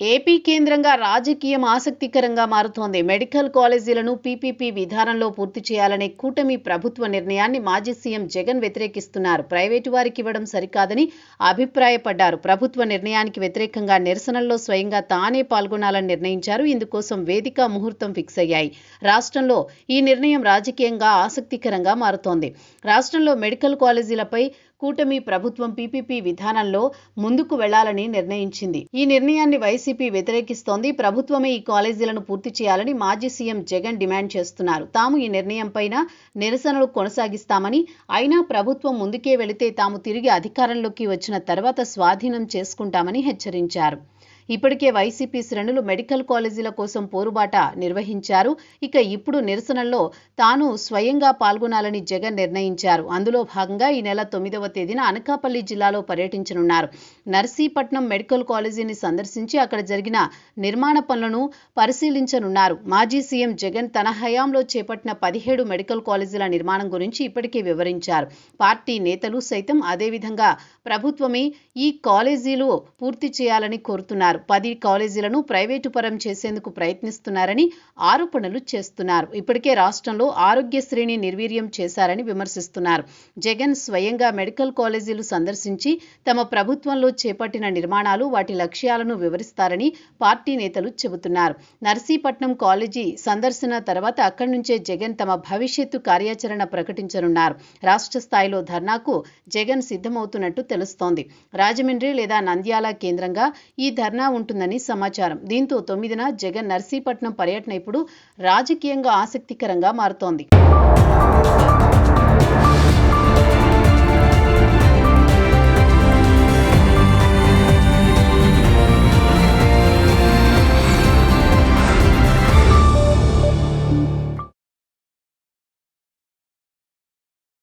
AP కేంద్రంగా రాజకీయం ఆసక్తికరంగా మారుతోంది. మెడికల్ కాలేజీలను పీపీపీ విధానంలో పూర్తి చేయాలనే కూటమి ప్రభుత్వ నిర్ణయాన్ని మాజీ సీఎం జగన్ వ్యతిరేకిస్తున్నారు. ప్రైవేటు వారికి ఇవ్వడం సరికాదని అభిప్రాయపడ్డారు. ప్రభుత్వ నిర్ణయానికి వ్యతిరేకంగా నిరసనల్లో స్వయంగా తానే పాల్గొనాలని నిర్ణయించారు. ఇందుకోసం వేదిక ముహూర్తం ఫిక్స్ అయ్యాయి. రాష్ట్రంలో ఈ నిర్ణయం రాజకీయంగా ఆసక్తికరంగా మారుతోంది. రాష్ట్రంలో మెడికల్ కాలేజీలపై కూటమి ప్రభుత్వం పీపీపీ విధానంలో ముందుకు వెళ్లాలని నిర్ణయించింది. ఈ నిర్ణయాన్ని వైసీపీ వ్యతిరేకిస్తోంది. ప్రభుత్వమే ఈ కాలేజీలను పూర్తి చేయాలని మాజీ సీఎం జగన్ డిమాండ్ చేస్తున్నారు. తాము ఈ నిర్ణయంపైన నిరసనలు కొనసాగిస్తామని, అయినా ప్రభుత్వం ముందుకే వెళితే తాము తిరిగి అధికారంలోకి వచ్చిన తర్వాత స్వాధీనం చేసుకుంటామని హెచ్చరించారు. ఇప్పటికే వైసీపీ శ్రేణులు మెడికల్ కాలేజీల కోసం పోరుబాట నిర్వహించారు. ఇక ఇప్పుడు నిరసనల్లో తాను స్వయంగా పాల్గొనాలని జగన్ నిర్ణయించారు. అందులో భాగంగా ఈ నెల 9వ తేదీన అనకాపల్లి జిల్లాలో పర్యటించనున్నారు. నర్సీపట్నం మెడికల్ కాలేజీని సందర్శించి అక్కడ జరిగిన నిర్మాణ పనులను పరిశీలించనున్నారు. మాజీ సీఎం జగన్ తన హయాంలో చేపట్టిన 17 మెడికల్ కాలేజీల నిర్మాణం గురించి ఇప్పటికే వివరించారు. పార్టీ నేతలు సైతం అదేవిధంగా ప్రభుత్వమే ఈ కాలేజీలు పూర్తి చేయాలని కోరుతున్నారు. 10 కాలేజీలను ప్రైవేటు పరం చేసేందుకు ప్రయత్నిస్తున్నారని ఆరోపణలు చేస్తున్నారు. ఇప్పటికే రాష్ట్రంలో ఆరోగ్యశ్రీని నిర్వీర్యం చేశారని విమర్శిస్తున్నారు. జగన్ స్వయంగా మెడికల్ కాలేజీలు సందర్శించి తమ ప్రభుత్వంలో చేపట్టిన నిర్మాణాలు, వాటి లక్ష్యాలను వివరిస్తారని పార్టీ నేతలు చెబుతున్నారు. నర్సీపట్నం కాలేజీ సందర్శన తర్వాత అక్కడి నుంచే జగన్ తమ భవిష్యత్తు కార్యాచరణ ప్రకటించనున్నారు. రాష్ట్ర స్థాయిలో ధర్నాకు జగన్ సిద్ధమవుతున్నట్టు తెలుస్తోంది. రాజమండ్రి లేదా నంద్యాల కేంద్రంగా ఈ ధర్నా ఉంటుందని సమాచారం. దీంతో 9న జగన్ నర్సీపట్నం పర్యటన ఇప్పుడు రాజకీయంగా ఆసక్తికరంగా మారుతోంది.